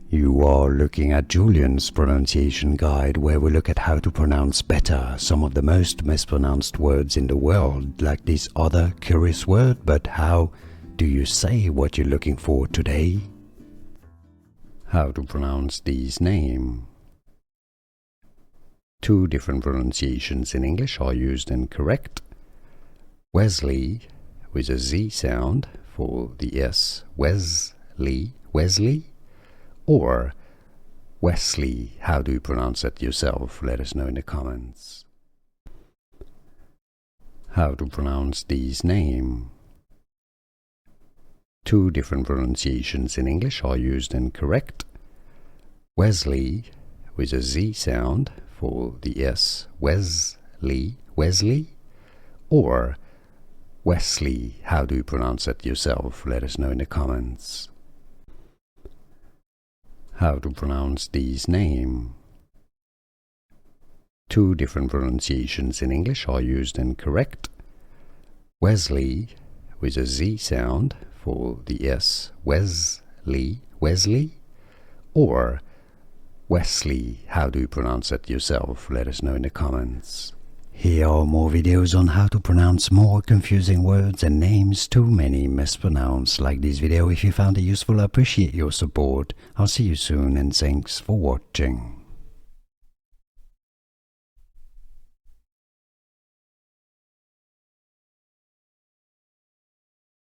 You are looking at Julian's pronunciation guide, where we look at how to pronounce better some of the most mispronounced words in the world, like this other curious word. But how do you say what you're looking for today? How to pronounce this name. Two different pronunciations in English are used and correct. Wesley with a Z sound for the S, Wesley, or Wesley. How do you pronounce it yourself? Let us know in the comments. How to pronounce this name. Two different pronunciations in English are used and correct. Wesley with a Z sound for the S, Wesley, or Wesley. How do you pronounce it yourself? Let us know in the comments. How to pronounce this name. Two different pronunciations in English are used and correct. Wesley with a Z sound for the S, Wesley, or Wesley. How do you pronounce it yourself? Let us know in the comments. Here are more videos on how to pronounce more confusing words and names too many mispronounced. Like this video if you found it useful. I appreciate your support. I'll see you soon and thanks for watching.